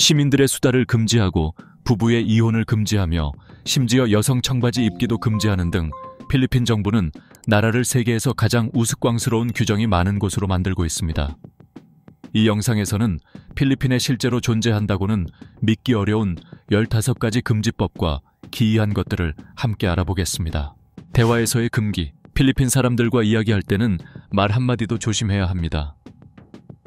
시민들의 수다를 금지하고 부부의 이혼을 금지하며 심지어 여성 청바지 입기도 금지하는 등 필리핀 정부는 나라를 세계에서 가장 우스꽝스러운 규정이 많은 곳으로 만들고 있습니다. 이 영상에서는 필리핀에 실제로 존재한다고는 믿기 어려운 15가지 금지법과 기이한 것들을 함께 알아보겠습니다. 대화에서의 금기. 필리핀 사람들과 이야기할 때는 말 한마디도 조심해야 합니다.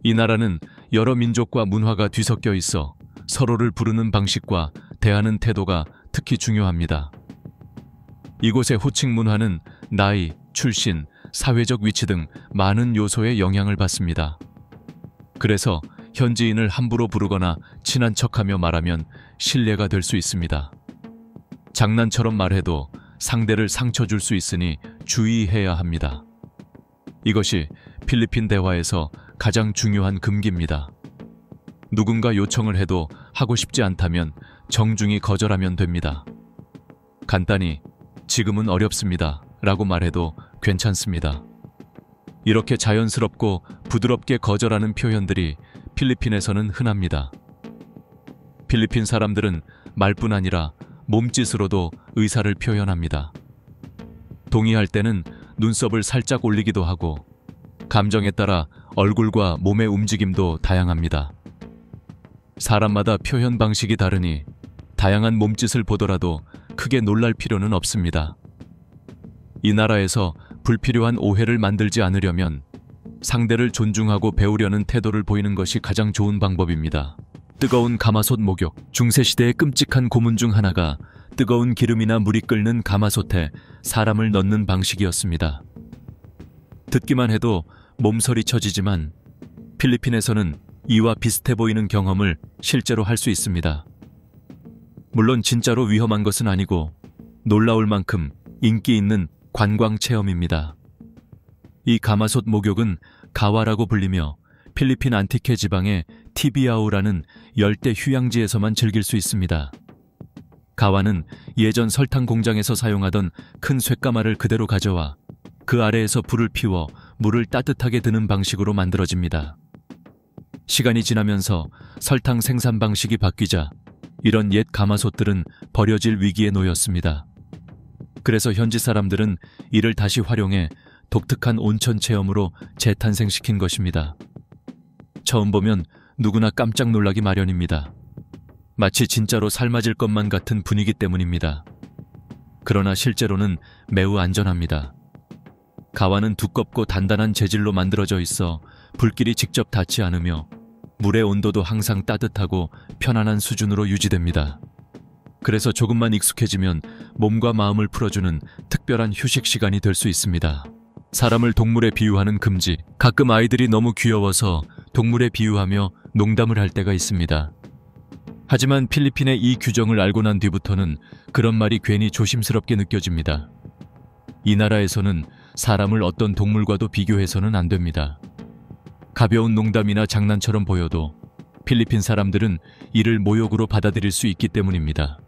이 나라는 여러 민족과 문화가 뒤섞여 있어 서로를 부르는 방식과 대하는 태도가 특히 중요합니다. 이곳의 호칭 문화는 나이, 출신, 사회적 위치 등 많은 요소에 영향을 받습니다. 그래서 현지인을 함부로 부르거나 친한 척하며 말하면 실례가 될 수 있습니다. 장난처럼 말해도 상대를 상처 줄 수 있으니 주의해야 합니다. 이것이 필리핀 대화에서 가장 중요한 금기입니다. 누군가 요청을 해도 하고 싶지 않다면 정중히 거절하면 됩니다. 간단히 지금은 어렵습니다 라고 말해도 괜찮습니다. 이렇게 자연스럽고 부드럽게 거절하는 표현들이 필리핀에서는 흔합니다. 필리핀 사람들은 말뿐 아니라 몸짓으로도 의사를 표현합니다. 동의할 때는 눈썹을 살짝 올리기도 하고 감정에 따라 얼굴과 몸의 움직임도 다양합니다. 사람마다 표현 방식이 다르니 다양한 몸짓을 보더라도 크게 놀랄 필요는 없습니다. 이 나라에서 불필요한 오해를 만들지 않으려면 상대를 존중하고 배우려는 태도를 보이는 것이 가장 좋은 방법입니다. 뜨거운 가마솥 목욕. 중세시대의 끔찍한 고문 중 하나가 뜨거운 기름이나 물이 끓는 가마솥에 사람을 넣는 방식이었습니다. 듣기만 해도 몸서리 쳐지지만 필리핀에서는 이와 비슷해 보이는 경험을 실제로 할 수 있습니다. 물론 진짜로 위험한 것은 아니고 놀라울 만큼 인기 있는 관광 체험입니다. 이 가마솥 목욕은 가와라고 불리며 필리핀 안티케 지방의 티비아오라는 열대 휴양지에서만 즐길 수 있습니다. 가와는 예전 설탕 공장에서 사용하던 큰 쇳가마를 그대로 가져와 그 아래에서 불을 피워 물을 따뜻하게 드는 방식으로 만들어집니다. 시간이 지나면서 설탕 생산 방식이 바뀌자 이런 옛 가마솥들은 버려질 위기에 놓였습니다. 그래서 현지 사람들은 이를 다시 활용해 독특한 온천 체험으로 재탄생시킨 것입니다. 처음 보면 누구나 깜짝 놀라기 마련입니다. 마치 진짜로 삶아질 것만 같은 분위기 때문입니다. 그러나 실제로는 매우 안전합니다. 가와는 두껍고 단단한 재질로 만들어져 있어 불길이 직접 닿지 않으며 물의 온도도 항상 따뜻하고 편안한 수준으로 유지됩니다. 그래서 조금만 익숙해지면 몸과 마음을 풀어주는 특별한 휴식 시간이 될 수 있습니다. 사람을 동물에 비유하는 금지. 가끔 아이들이 너무 귀여워서 동물에 비유하며 농담을 할 때가 있습니다. 하지만 필리핀의 이 규정을 알고 난 뒤부터는 그런 말이 괜히 조심스럽게 느껴집니다. 이 나라에서는 사람을 어떤 동물과도 비교해서는 안 됩니다. 가벼운 농담이나 장난처럼 보여도 필리핀 사람들은 이를 모욕으로 받아들일 수 있기 때문입니다.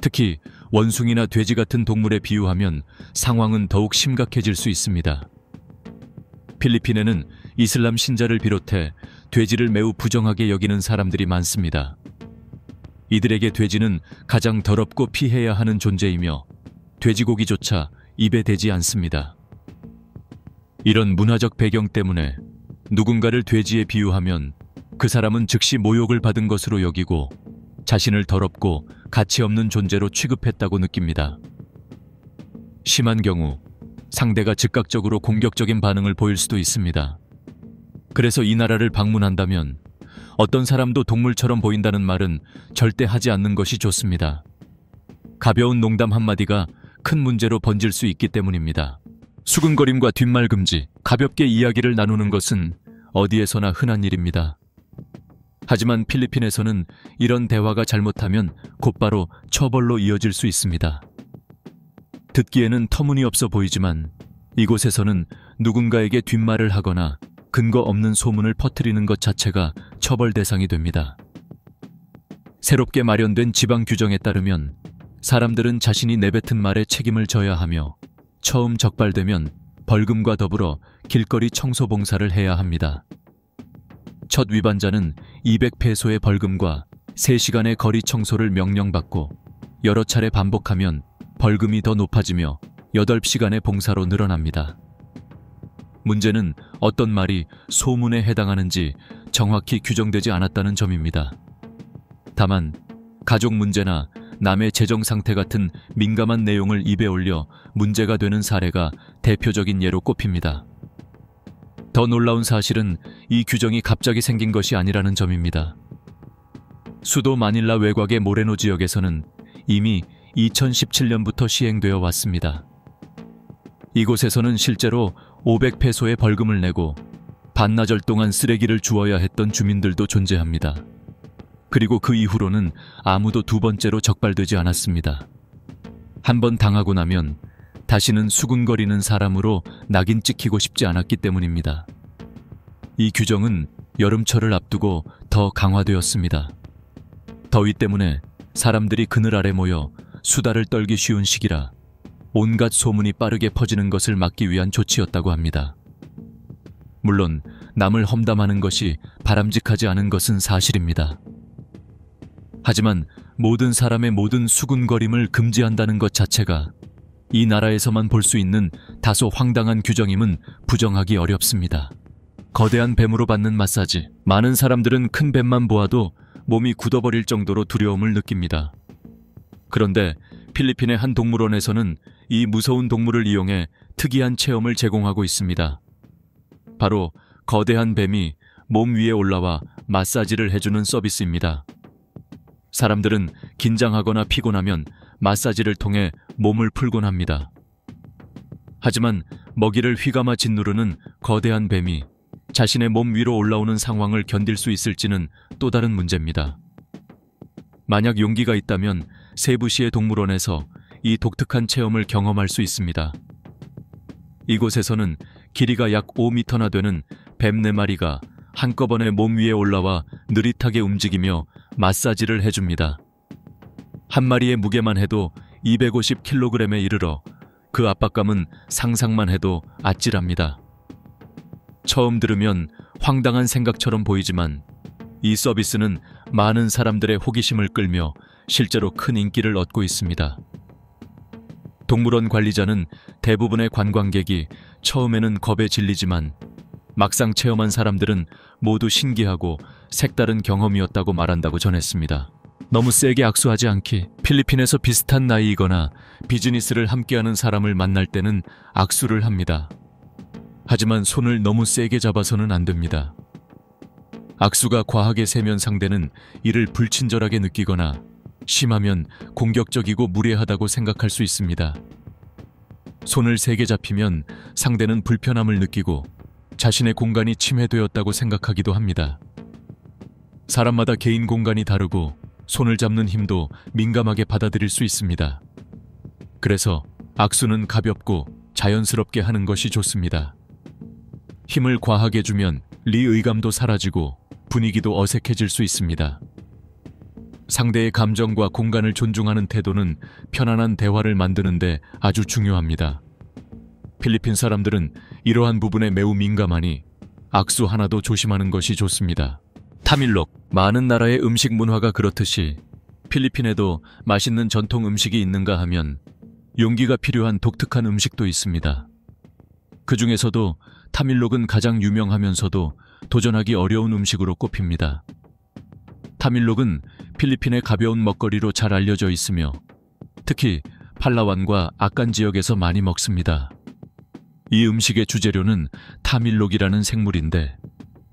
특히 원숭이나 돼지 같은 동물에 비유하면 상황은 더욱 심각해질 수 있습니다. 필리핀에는 이슬람 신자를 비롯해 돼지를 매우 부정하게 여기는 사람들이 많습니다. 이들에게 돼지는 가장 더럽고 피해야 하는 존재이며 돼지고기조차 입에 대지 않습니다. 이런 문화적 배경 때문에 누군가를 돼지에 비유하면 그 사람은 즉시 모욕을 받은 것으로 여기고 자신을 더럽고 가치 없는 존재로 취급했다고 느낍니다. 심한 경우 상대가 즉각적으로 공격적인 반응을 보일 수도 있습니다. 그래서 이 나라를 방문한다면 어떤 사람도 동물처럼 보인다는 말은 절대 하지 않는 것이 좋습니다. 가벼운 농담 한마디가 큰 문제로 번질 수 있기 때문입니다. 수근거림과 뒷말 금지. 가볍게 이야기를 나누는 것은 어디에서나 흔한 일입니다. 하지만 필리핀에서는 이런 대화가 잘못하면 곧바로 처벌로 이어질 수 있습니다. 듣기에는 터무니없어 보이지만 이곳에서는 누군가에게 뒷말을 하거나 근거 없는 소문을 퍼뜨리는 것 자체가 처벌 대상이 됩니다. 새롭게 마련된 지방 규정에 따르면 사람들은 자신이 내뱉은 말에 책임을 져야 하며 처음 적발되면 벌금과 더불어 길거리 청소 봉사를 해야 합니다. 첫 위반자는 200페소의 벌금과 3시간의 거리 청소를 명령받고 여러 차례 반복하면 벌금이 더 높아지며 8시간의 봉사로 늘어납니다. 문제는 어떤 말이 소문에 해당하는지 정확히 규정되지 않았다는 점입니다. 다만 가족 문제나 남의 재정 상태 같은 민감한 내용을 입에 올려 문제가 되는 사례가 대표적인 예로 꼽힙니다. 더 놀라운 사실은 이 규정이 갑자기 생긴 것이 아니라는 점입니다. 수도 마닐라 외곽의 모레노 지역에서는 이미 2017년부터 시행되어 왔습니다. 이곳에서는 실제로 500페소의 벌금을 내고 반나절 동안 쓰레기를 주워야 했던 주민들도 존재합니다. 그리고 그 이후로는 아무도 두 번째로 적발되지 않았습니다. 한번 당하고 나면 다시는 수군거리는 사람으로 낙인 찍히고 싶지 않았기 때문입니다. 이 규정은 여름철을 앞두고 더 강화되었습니다. 더위 때문에 사람들이 그늘 아래 모여 수다를 떨기 쉬운 시기라 온갖 소문이 빠르게 퍼지는 것을 막기 위한 조치였다고 합니다. 물론 남을 험담하는 것이 바람직하지 않은 것은 사실입니다. 하지만 모든 사람의 모든 수군거림을 금지한다는 것 자체가 이 나라에서만 볼 수 있는 다소 황당한 규정임은 부정하기 어렵습니다. 거대한 뱀으로 받는 마사지. 많은 사람들은 큰 뱀만 보아도 몸이 굳어버릴 정도로 두려움을 느낍니다. 그런데 필리핀의 한 동물원에서는 이 무서운 동물을 이용해 특이한 체험을 제공하고 있습니다. 바로 거대한 뱀이 몸 위에 올라와 마사지를 해주는 서비스입니다. 사람들은 긴장하거나 피곤하면 마사지를 통해 몸을 풀곤 합니다. 하지만 먹이를 휘감아 짓누르는 거대한 뱀이 자신의 몸 위로 올라오는 상황을 견딜 수 있을지는 또 다른 문제입니다. 만약 용기가 있다면 세부시의 동물원에서 이 독특한 체험을 경험할 수 있습니다. 이곳에서는 길이가 약 5m나 되는 뱀 4마리가 한꺼번에 몸 위에 올라와 느릿하게 움직이며 마사지를 해줍니다. 한 마리의 무게만 해도 250kg에 이르러 그 압박감은 상상만 해도 아찔합니다. 처음 들으면 황당한 생각처럼 보이지만 이 서비스는 많은 사람들의 호기심을 끌며 실제로 큰 인기를 얻고 있습니다. 동물원 관리자는 대부분의 관광객이 처음에는 겁에 질리지만 막상 체험한 사람들은 모두 신기하고 색다른 경험이었다고 말한다고 전했습니다. 너무 세게 악수하지 않기. 필리핀에서 비슷한 나이이거나 비즈니스를 함께하는 사람을 만날 때는 악수를 합니다. 하지만 손을 너무 세게 잡아서는 안 됩니다. 악수가 과하게 세면 상대는 이를 불친절하게 느끼거나 심하면 공격적이고 무례하다고 생각할 수 있습니다. 손을 세게 잡히면 상대는 불편함을 느끼고 자신의 공간이 침해되었다고 생각하기도 합니다. 사람마다 개인 공간이 다르고 손을 잡는 힘도 민감하게 받아들일 수 있습니다. 그래서 악수는 가볍고 자연스럽게 하는 것이 좋습니다. 힘을 과하게 주면 리의감도 사라지고 분위기도 어색해질 수 있습니다. 상대의 감정과 공간을 존중하는 태도는 편안한 대화를 만드는데 아주 중요합니다. 필리핀 사람들은 이러한 부분에 매우 민감하니 악수 하나도 조심하는 것이 좋습니다. 타밀록. 많은 나라의 음식 문화가 그렇듯이 필리핀에도 맛있는 전통 음식이 있는가 하면 용기가 필요한 독특한 음식도 있습니다. 그 중에서도 타밀록은 가장 유명하면서도 도전하기 어려운 음식으로 꼽힙니다. 타밀록은 필리핀의 가벼운 먹거리로 잘 알려져 있으며 특히 팔라완과 아깐 지역에서 많이 먹습니다. 이 음식의 주재료는 타밀록이라는 생물인데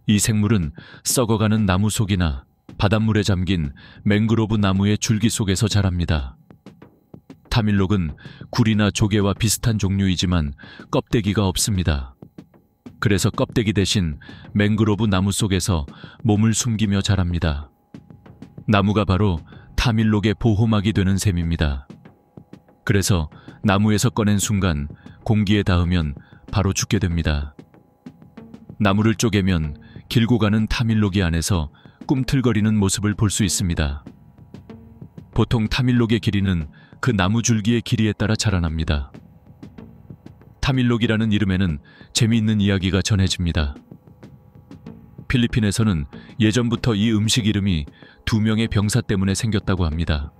이 생물은 썩어가는 나무 속이나 바닷물에 잠긴 맹그로브 나무의 줄기 속에서 자랍니다. 타밀록은 굴이나 조개와 비슷한 종류이지만 껍데기가 없습니다. 그래서 껍데기 대신 맹그로브 나무 속에서 몸을 숨기며 자랍니다. 나무가 바로 타밀록의 보호막이 되는 셈입니다. 그래서 나무에서 꺼낸 순간 공기에 닿으면 바로 죽게 됩니다. 나무를 쪼개면 길고 가는 타밀록이 안에서 꿈틀거리는 모습을 볼 수 있습니다. 보통 타밀록의 길이는 그 나무 줄기의 길이에 따라 자라납니다. 타밀록이라는 이름에는 재미있는 이야기가 전해집니다. 필리핀에서는 예전부터 이 음식 이름이 2명의 병사 때문에 생겼다고 합니다.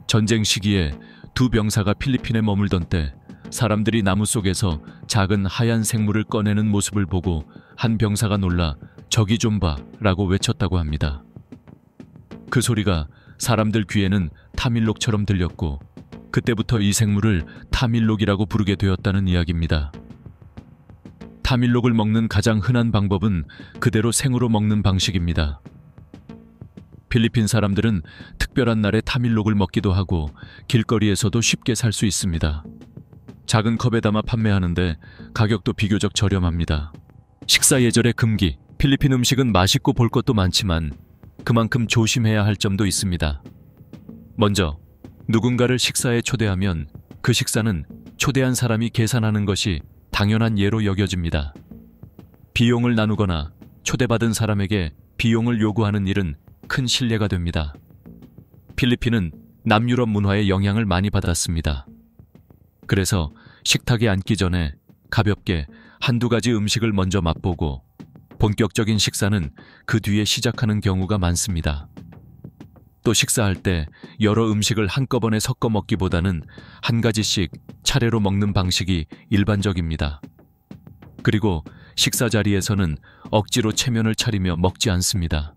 전쟁 시기에 2 병사가 필리핀에 머물던 때 사람들이 나무 속에서 작은 하얀 생물을 꺼내는 모습을 보고 한 병사가 놀라 "저기 좀 봐" 라고 외쳤다고 합니다. 그 소리가 사람들 귀에는 타밀록처럼 들렸고 그때부터 이 생물을 타밀록이라고 부르게 되었다는 이야기입니다. 타밀록을 먹는 가장 흔한 방법은 그대로 생으로 먹는 방식입니다. 필리핀 사람들은 특별한 날에 타밀록을 먹기도 하고 길거리에서도 쉽게 살 수 있습니다. 작은 컵에 담아 판매하는데 가격도 비교적 저렴합니다. 식사 예절의 금기. 필리핀 음식은 맛있고 볼 것도 많지만 그만큼 조심해야 할 점도 있습니다. 먼저 누군가를 식사에 초대하면 그 식사는 초대한 사람이 계산하는 것이 당연한 예로 여겨집니다. 비용을 나누거나 초대받은 사람에게 비용을 요구하는 일은 큰 신뢰가 됩니다. 필리핀은 남유럽 문화의 영향을 많이 받았습니다. 그래서 식탁에 앉기 전에 가볍게 한두 가지 음식을 먼저 맛보고 본격적인 식사는 그 뒤에 시작하는 경우가 많습니다. 또 식사할 때 여러 음식을 한꺼번에 섞어 먹기보다는 한 가지씩 차례로 먹는 방식이 일반적입니다. 그리고 식사 자리에서는 억지로 체면을 차리며 먹지 않습니다.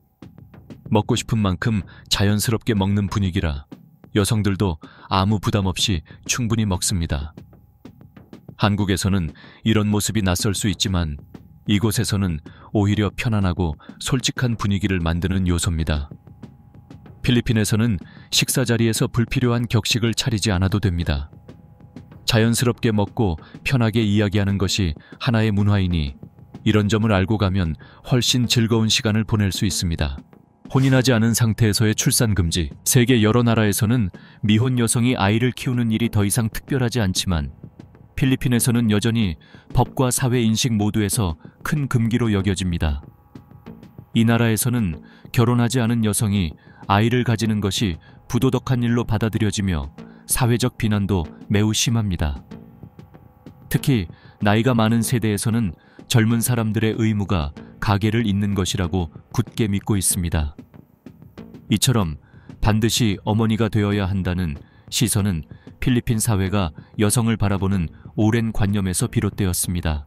먹고 싶은 만큼 자연스럽게 먹는 분위기라 여성들도 아무 부담 없이 충분히 먹습니다. 한국에서는 이런 모습이 낯설 수 있지만 이곳에서는 오히려 편안하고 솔직한 분위기를 만드는 요소입니다. 필리핀에서는 식사 자리에서 불필요한 격식을 차리지 않아도 됩니다. 자연스럽게 먹고 편하게 이야기하는 것이 하나의 문화이니 이런 점을 알고 가면 훨씬 즐거운 시간을 보낼 수 있습니다. 혼인하지 않은 상태에서의 출산 금지. 세계 여러 나라에서는 미혼 여성이 아이를 키우는 일이 더 이상 특별하지 않지만 필리핀에서는 여전히 법과 사회 인식 모두에서 큰 금기로 여겨집니다. 이 나라에서는 결혼하지 않은 여성이 아이를 가지는 것이 부도덕한 일로 받아들여지며 사회적 비난도 매우 심합니다. 특히 나이가 많은 세대에서는 젊은 사람들의 의무가 가계를 잇는 것이라고 굳게 믿고 있습니다. 이처럼 반드시 어머니가 되어야 한다는 시선은 필리핀 사회가 여성을 바라보는 오랜 관념에서 비롯되었습니다.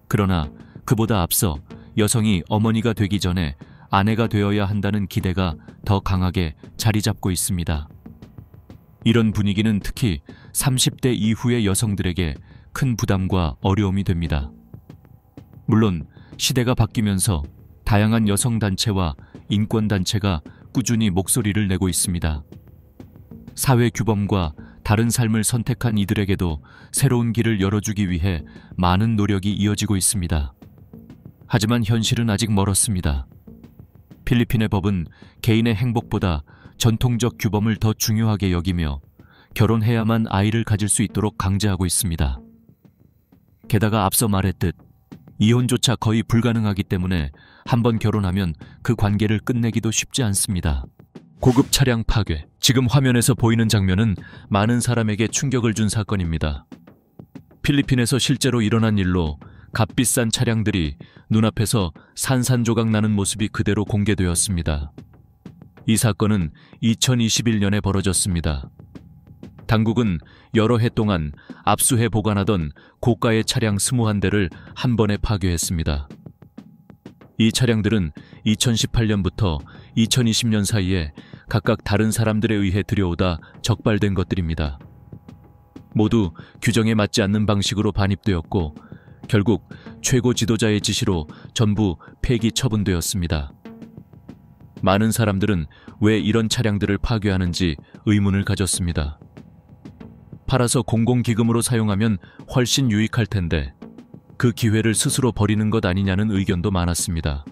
그러나 그보다 앞서 여성이 어머니가 되기 전에 아내가 되어야 한다는 기대가 더 강하게 자리 잡고 있습니다. 이런 분위기는 특히 30대 이후의 여성들에게 큰 부담과 어려움이 됩니다. 물론 시대가 바뀌면서 다양한 여성단체와 인권단체가 꾸준히 목소리를 내고 있습니다. 사회 규범과 다른 삶을 선택한 이들에게도 새로운 길을 열어주기 위해 많은 노력이 이어지고 있습니다. 하지만 현실은 아직 멀었습니다. 필리핀의 법은 개인의 행복보다 전통적 규범을 더 중요하게 여기며 결혼해야만 아이를 가질 수 있도록 강제하고 있습니다. 게다가 앞서 말했듯 이혼조차 거의 불가능하기 때문에 한번 결혼하면 그 관계를 끝내기도 쉽지 않습니다. 고급 차량 파괴. 지금 화면에서 보이는 장면은 많은 사람에게 충격을 준 사건입니다. 필리핀에서 실제로 일어난 일로 값비싼 차량들이 눈앞에서 산산조각 나는 모습이 그대로 공개되었습니다. 이 사건은 2021년에 벌어졌습니다. 당국은 여러 해 동안 압수해 보관하던 고가의 차량 21대를 한 번에 파괴했습니다. 이 차량들은 2018년부터 2020년 사이에 각각 다른 사람들에 의해 들여오다 적발된 것들입니다. 모두 규정에 맞지 않는 방식으로 반입되었고 결국 최고 지도자의 지시로 전부 폐기 처분되었습니다. 많은 사람들은 왜 이런 차량들을 파괴하는지 의문을 가졌습니다. 팔아서 공공기금으로 사용하면 훨씬 유익할 텐데 그 기회를 스스로 버리는 것 아니냐는 의견도 많았습니다.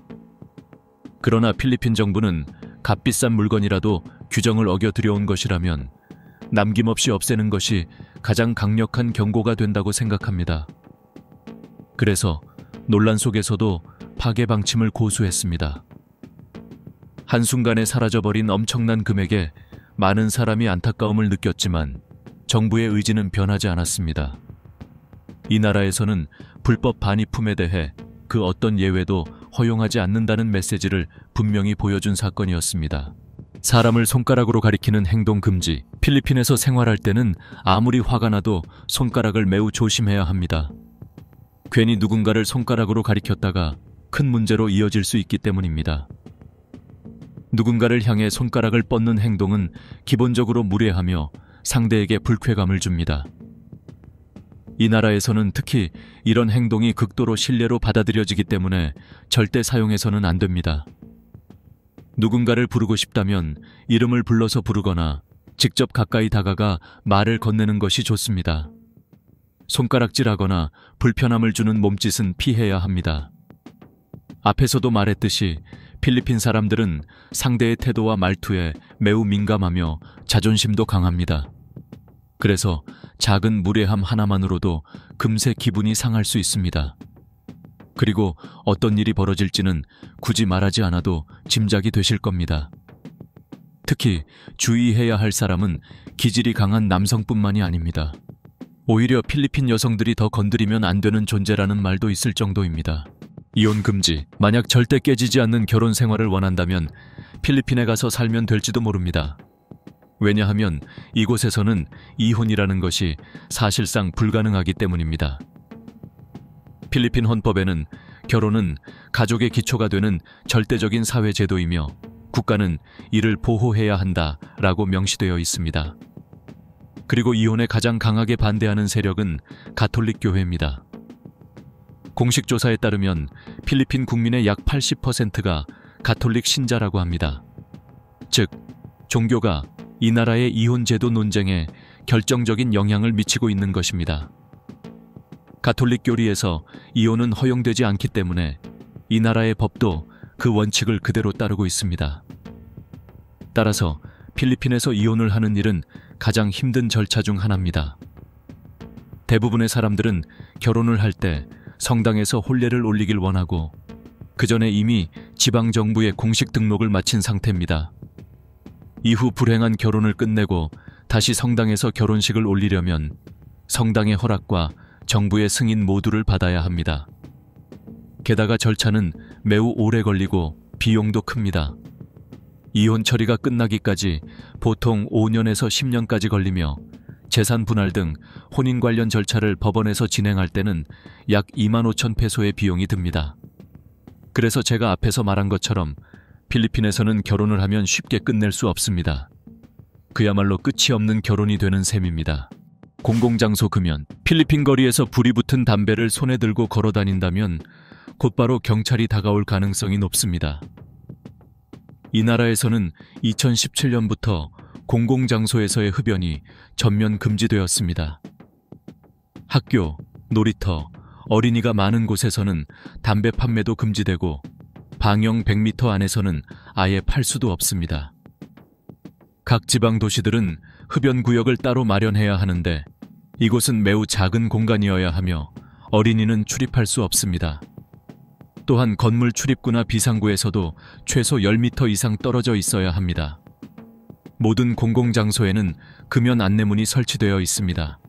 그러나 필리핀 정부는 값비싼 물건이라도 규정을 어겨 들여온 것이라면 남김없이 없애는 것이 가장 강력한 경고가 된다고 생각합니다. 그래서 논란 속에서도 파괴 방침을 고수했습니다. 한순간에 사라져버린 엄청난 금액에 많은 사람이 안타까움을 느꼈지만 정부의 의지는 변하지 않았습니다. 이 나라에서는 불법 반입품에 대해 그 어떤 예외도 허용하지 않는다는 메시지를 분명히 보여준 사건이었습니다. 사람을 손가락으로 가리키는 행동 금지. 필리핀에서 생활할 때는 아무리 화가 나도 손가락을 매우 조심해야 합니다. 괜히 누군가를 손가락으로 가리켰다가 큰 문제로 이어질 수 있기 때문입니다. 누군가를 향해 손가락을 뻗는 행동은 기본적으로 무례하며 상대에게 불쾌감을 줍니다. 이 나라에서는 특히 이런 행동이 극도로 신뢰로 받아들여지기 때문에 절대 사용해서는 안 됩니다. 누군가를 부르고 싶다면 이름을 불러서 부르거나 직접 가까이 다가가 말을 건네는 것이 좋습니다. 손가락질하거나 불편함을 주는 몸짓은 피해야 합니다. 앞에서도 말했듯이 필리핀 사람들은 상대의 태도와 말투에 매우 민감하며 자존심도 강합니다. 그래서 작은 무례함 하나만으로도 금세 기분이 상할 수 있습니다. 그리고 어떤 일이 벌어질지는 굳이 말하지 않아도 짐작이 되실 겁니다. 특히 주의해야 할 사람은 기질이 강한 남성뿐만이 아닙니다. 오히려 필리핀 여성들이 더 건드리면 안 되는 존재라는 말도 있을 정도입니다. 이혼 금지. 만약 절대 깨지지 않는 결혼 생활을 원한다면 필리핀에 가서 살면 될지도 모릅니다. 왜냐하면 이곳에서는 이혼이라는 것이 사실상 불가능하기 때문입니다. 필리핀 헌법에는 결혼은 가족의 기초가 되는 절대적인 사회 제도이며 국가는 이를 보호해야 한다라고 명시되어 있습니다. 그리고 이혼에 가장 강하게 반대하는 세력은 가톨릭 교회입니다. 공식 조사에 따르면 필리핀 국민의 약 80%가 가톨릭 신자라고 합니다. 즉, 종교가 이 나라의 이혼 제도 논쟁에 결정적인 영향을 미치고 있는 것입니다. 가톨릭 교리에서 이혼은 허용되지 않기 때문에 이 나라의 법도 그 원칙을 그대로 따르고 있습니다. 따라서 필리핀에서 이혼을 하는 일은 가장 힘든 절차 중 하나입니다. 대부분의 사람들은 결혼을 할 때 성당에서 혼례를 올리길 원하고 그 전에 이미 지방정부에 공식 등록을 마친 상태입니다. 이후 불행한 결혼을 끝내고 다시 성당에서 결혼식을 올리려면 성당의 허락과 정부의 승인 모두를 받아야 합니다. 게다가 절차는 매우 오래 걸리고 비용도 큽니다. 이혼 처리가 끝나기까지 보통 5년에서 10년까지 걸리며 재산 분할 등 혼인 관련 절차를 법원에서 진행할 때는 약 25,000 페소의 비용이 듭니다. 그래서 제가 앞에서 말한 것처럼 필리핀에서는 결혼을 하면 쉽게 끝낼 수 없습니다. 그야말로 끝이 없는 결혼이 되는 셈입니다. 공공장소 금연. 필리핀 거리에서 불이 붙은 담배를 손에 들고 걸어 다닌다면 곧바로 경찰이 다가올 가능성이 높습니다. 이 나라에서는 2017년부터 공공장소에서의 흡연이 전면 금지되었습니다. 학교, 놀이터, 어린이가 많은 곳에서는 담배 판매도 금지되고 방역 100m 안에서는 아예 팔 수도 없습니다. 각 지방 도시들은 흡연 구역을 따로 마련해야 하는데 이곳은 매우 작은 공간이어야 하며 어린이는 출입할 수 없습니다. 또한 건물 출입구나 비상구에서도 최소 10m 이상 떨어져 있어야 합니다. 모든 공공장소에는 금연 안내문이 설치되어 있습니다.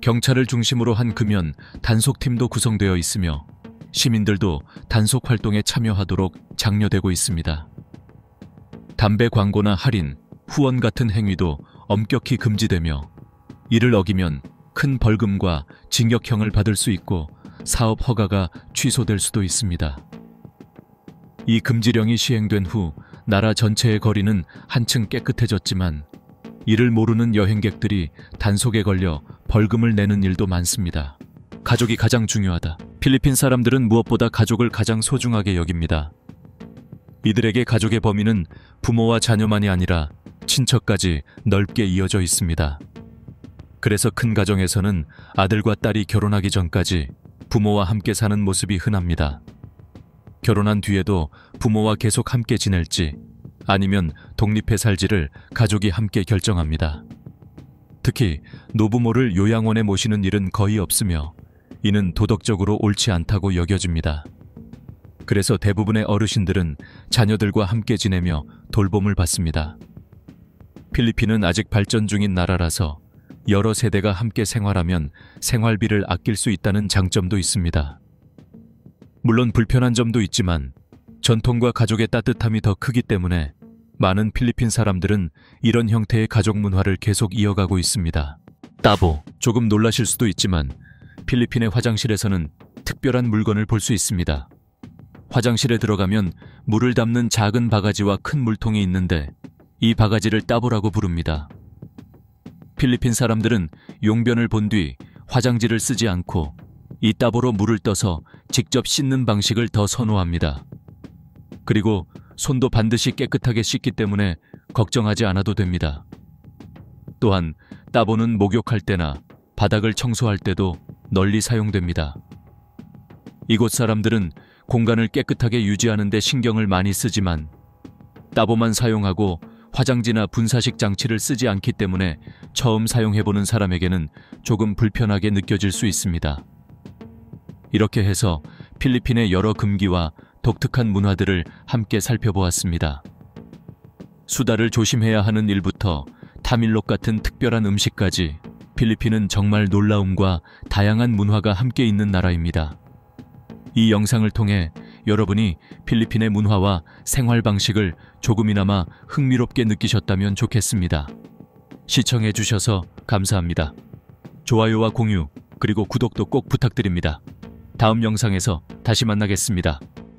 경찰을 중심으로 한 금연 단속팀도 구성되어 있으며 시민들도 단속 활동에 참여하도록 장려되고 있습니다. 담배 광고나 할인, 후원 같은 행위도 엄격히 금지되며 이를 어기면 큰 벌금과 징역형을 받을 수 있고 사업 허가가 취소될 수도 있습니다. 이 금지령이 시행된 후 나라 전체의 거리는 한층 깨끗해졌지만 이를 모르는 여행객들이 단속에 걸려 벌금을 내는 일도 많습니다. 가족이 가장 중요하다. 필리핀 사람들은 무엇보다 가족을 가장 소중하게 여깁니다. 이들에게 가족의 범위는 부모와 자녀만이 아니라 친척까지 넓게 이어져 있습니다. 그래서 큰 가정에서는 아들과 딸이 결혼하기 전까지 부모와 함께 사는 모습이 흔합니다. 결혼한 뒤에도 부모와 계속 함께 지낼지 아니면 독립해 살지를 가족이 함께 결정합니다. 특히 노부모를 요양원에 모시는 일은 거의 없으며 이는 도덕적으로 옳지 않다고 여겨집니다. 그래서 대부분의 어르신들은 자녀들과 함께 지내며 돌봄을 받습니다. 필리핀은 아직 발전 중인 나라라서 여러 세대가 함께 생활하면 생활비를 아낄 수 있다는 장점도 있습니다. 물론 불편한 점도 있지만 전통과 가족의 따뜻함이 더 크기 때문에 많은 필리핀 사람들은 이런 형태의 가족 문화를 계속 이어가고 있습니다. 따보, 조금 놀라실 수도 있지만 필리핀의 화장실에서는 특별한 물건을 볼 수 있습니다. 화장실에 들어가면 물을 담는 작은 바가지와 큰 물통이 있는데 이 바가지를 따보라고 부릅니다. 필리핀 사람들은 용변을 본 뒤 화장지를 쓰지 않고 이 따보로 물을 떠서 직접 씻는 방식을 더 선호합니다. 그리고 손도 반드시 깨끗하게 씻기 때문에 걱정하지 않아도 됩니다. 또한 따보는 목욕할 때나 바닥을 청소할 때도 널리 사용됩니다. 이곳 사람들은 공간을 깨끗하게 유지하는 데 신경을 많이 쓰지만 따보만 사용하고 화장지나 분사식 장치를 쓰지 않기 때문에 처음 사용해보는 사람에게는 조금 불편하게 느껴질 수 있습니다. 이렇게 해서 필리핀의 여러 금기와 독특한 문화들을 함께 살펴보았습니다. 수다를 조심해야 하는 일부터 타밀록 같은 특별한 음식까지 필리핀은 정말 놀라움과 다양한 문화가 함께 있는 나라입니다. 이 영상을 통해 여러분이 필리핀의 문화와 생활 방식을 조금이나마 흥미롭게 느끼셨다면 좋겠습니다. 시청해 주셔서 감사합니다. 좋아요와 공유, 그리고 구독도 꼭 부탁드립니다. 다음 영상에서 다시 만나겠습니다.